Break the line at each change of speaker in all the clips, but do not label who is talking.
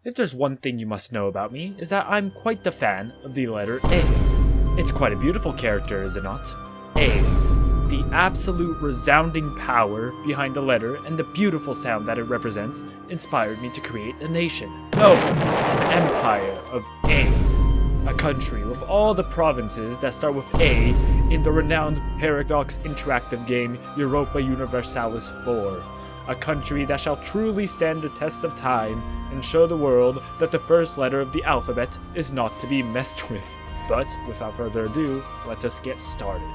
if there's one thing you must know about me, is that I'm quite the fan of the letter A. It's quite a beautiful character, is it not? A. The absolute resounding power behind the letter and the beautiful sound that it represents inspired me to create a nation. No, an empire of A. A country with all the provinces that start with A in the renowned Paradox interactive game Europa Universalis 4. A country that shall truly stand the test of time and show the world that the first letter of the alphabet is not to be messed with. But without further ado, let us get started.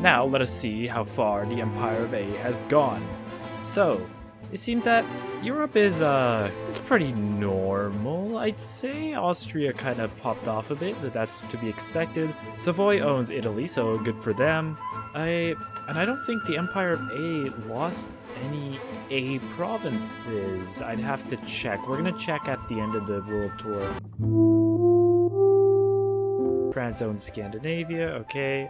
Now let us see how far the Empire of A has gone. So, it seems that Europe is pretty normal, I'd say. Austria kind of popped off a bit, but that's to be expected. Savoy owns Italy, so good for them. I don't think the Empire of A lost any A provinces. I'd have to check. We're gonna check at the end of the world tour. France owns Scandinavia, okay.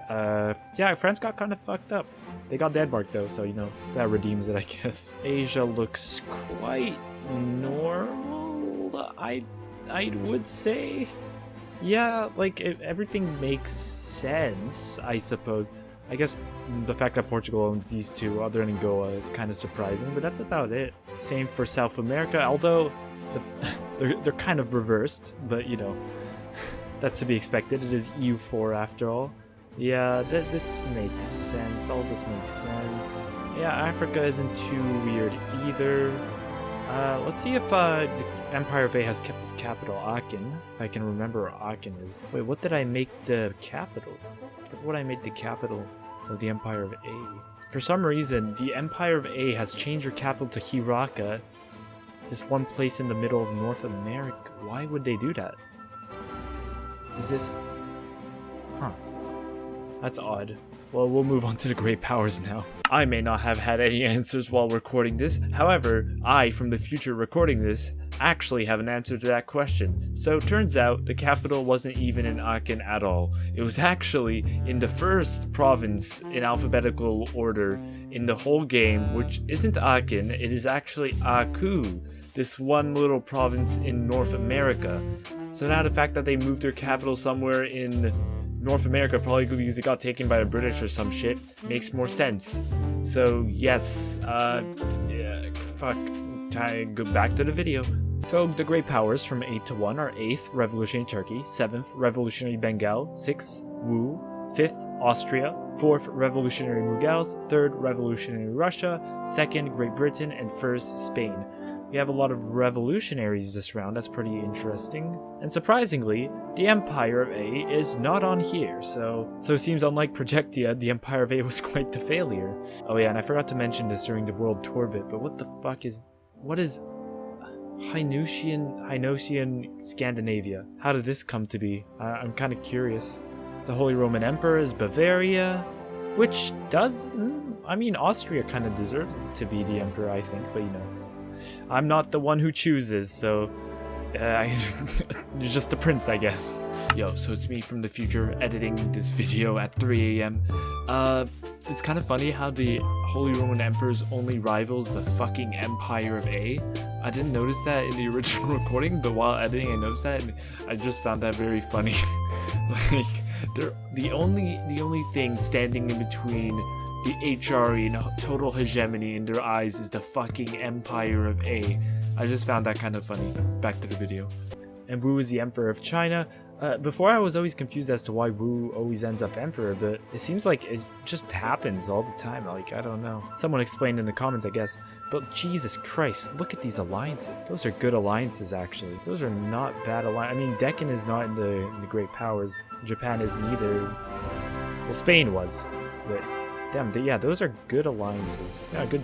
Yeah, France got kind of fucked up. They got Denmark though, so you know, that redeems it, I guess. Asia looks quite normal, I would say. Yeah, like, everything makes sense, I suppose. I guess the fact that Portugal owns these two, other than Goa, is kind of surprising, but that's about it. Same for South America, although they're kind of reversed, but you know, That's to be expected. It is EU4 after all. Yeah, this makes sense. All this makes sense. Yeah, Africa isn't too weird either. Let's see if the Empire of A has kept its capital, Aachen. If I can remember where Aachen is. Wait, what did I make the capital? I forget what I made the capital of the Empire of A. For some reason, the Empire of A has changed their capital to Hiraka. This one place in the middle of North America. Why would they do that? Is this... Huh. That's odd. Well, we'll move on to the great powers now. I may not have had any answers while recording this. However, I, from the future recording this, actually have an answer to that question. So turns out the capital wasn't even in Aachen at all. It was actually in the first province in alphabetical order in the whole game, which isn't Aachen, it is actually Aku, this one little province in North America. So now the fact that they moved their capital somewhere in North America, probably because it got taken by the British or some shit, makes more sense. So yes, yeah, fuck, go back to the video. So the great powers from 8 to 1 are 8th Revolutionary Turkey, 7th Revolutionary Bengal, 6th Wu, 5th Austria, 4th Revolutionary Mughals, 3rd Revolutionary Russia, 2nd Great Britain, and 1st Spain. We have a lot of revolutionaries this round, that's pretty interesting. And surprisingly, the Empire of A is not on here, so it seems unlike Projectia, the Empire of A was quite the failure. Oh yeah, and I forgot to mention this during the World Tour bit, but what is Hainosian Scandinavia? How did this come to be? I'm kind of curious. The Holy Roman Emperor is Bavaria, which does, I mean, Austria kind of deserves to be the emperor, I think, but you know. I'm not the one who chooses, so you're just the prince, I guess. Yo, so it's me from the future editing this video at 3 AM. It's kind of funny how the Holy Roman Emperor's only rivals the fucking Empire of A. I didn't notice that in the original recording, but while editing I noticed that, and I just found that very funny. Like, they're the only thing standing in between the HRE and total hegemony in their eyes is the fucking Empire of A. I just found that kind of funny. Back to the video. And Wu is the Emperor of China. Before I was always confused as to why Wu always ends up Emperor, but it seems like it just happens all the time. Like, I don't know. Someone explained in the comments, I guess. But Jesus Christ, look at these alliances. Those are good alliances, actually. Those are not bad alliances. I mean, Deccan is not in the Great Powers. Japan isn't either. Well, Spain was, but... Damn, yeah, those are good alliances. Yeah, good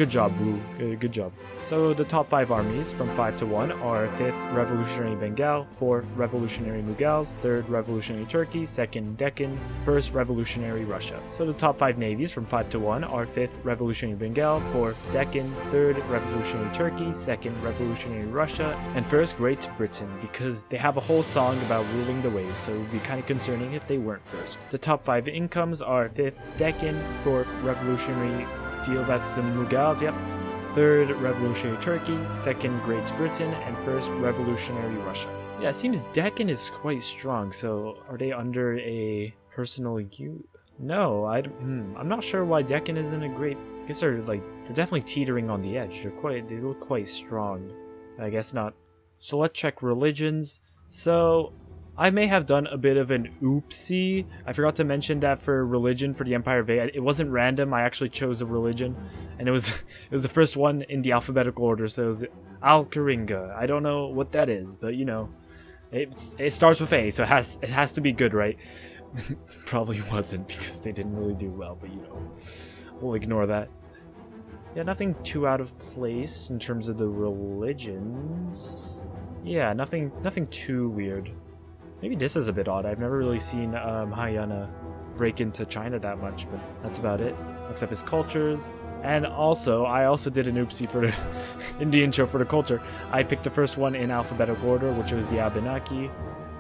job, Wu. Good job. So the top 5 armies from 5 to 1 are 5th Revolutionary Bengal, 4th Revolutionary Mughals, 3rd Revolutionary Turkey, 2nd Deccan, 1st Revolutionary Russia. So the top 5 navies from 5 to 1 are 5th Revolutionary Bengal, 4th Deccan, 3rd Revolutionary Turkey, 2nd Revolutionary Russia, and 1st Great Britain, because they have a whole song about ruling the waves, so it would be kind of concerning if they weren't first. The top 5 incomes are 5th Deccan, 4th Revolutionary Field, that's the Mughals, yep. 3rd Revolutionary Turkey, 2nd Great Britain, and 1st Revolutionary Russia. Yeah, it seems Deccan is quite strong, so are they under a personal use? No, I'm not sure why Deccan isn't a great... I guess they're definitely teetering on the edge. They look quite strong. I guess not. So let's check religions. So... I may have done a bit of an oopsie. I forgot to mention that for religion for the Empire of A, it wasn't random. I actually chose a religion, and it was the first one in the alphabetical order. So it was Al-Karinga. I don't know what that is, but you know, it starts with A, so it has to be good, right? Probably wasn't because they didn't really do well, but you know, we'll ignore that. Yeah, nothing too out of place in terms of the religions. Yeah, nothing too weird. Maybe this is a bit odd. I've never really seen Hayana break into China that much, but that's about it. Except his cultures. And also, I also did an oopsie for the in the intro for the culture. I picked the first one in alphabetical order, which was the Abenaki.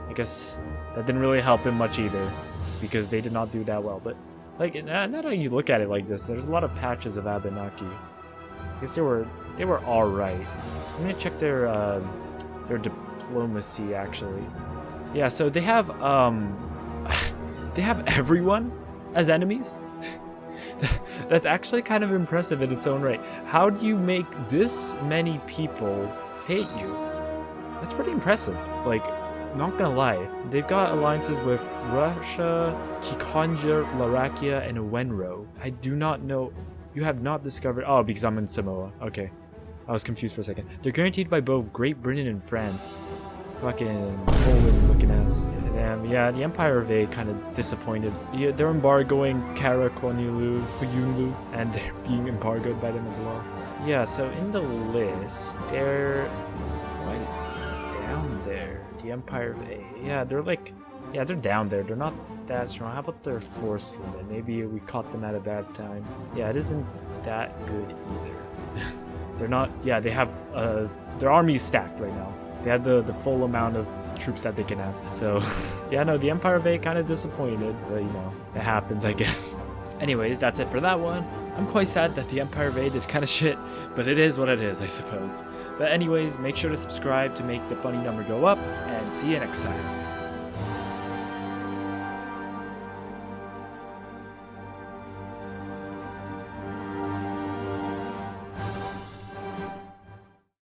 I guess that didn't really help him much either, because they did not do that well. But like, now that you look at it like this, there's a lot of patches of Abenaki. I guess they were all right. I'm gonna check their diplomacy actually. Yeah, so they have everyone as enemies. That's actually kind of impressive in its own right. How do you make this many people hate you? That's pretty impressive. Like, not gonna lie, they've got alliances with Russia, Kikonja, Larakia, and Wenro. I do not know. You have not discovered. Oh, because I'm in Samoa. Okay. I was confused for a second. They're guaranteed by both Great Britain and France. Fucking Poland looking ass. Damn, yeah, the Empire of A kind of disappointed. Yeah, they're embargoing Kara Konulu, Yunlu, and they're being embargoed by them as well. Yeah, so in the list, they're right down there. The Empire of A. Yeah, they're like, yeah, they're down there. They're not that strong. How about their force limit? Maybe we caught them at a bad time. Yeah, it isn't that good either. They're not, yeah, they have, their army is stacked right now. They have the full amount of troops that they can have. So, yeah, no, the Empire of A kind of disappointed, but, you know, it happens, I guess. Anyways, that's it for that one. I'm quite sad that the Empire of A did kind of shit, but it is what it is, I suppose. But anyways, make sure to subscribe to make the funny number go up, and see you next time.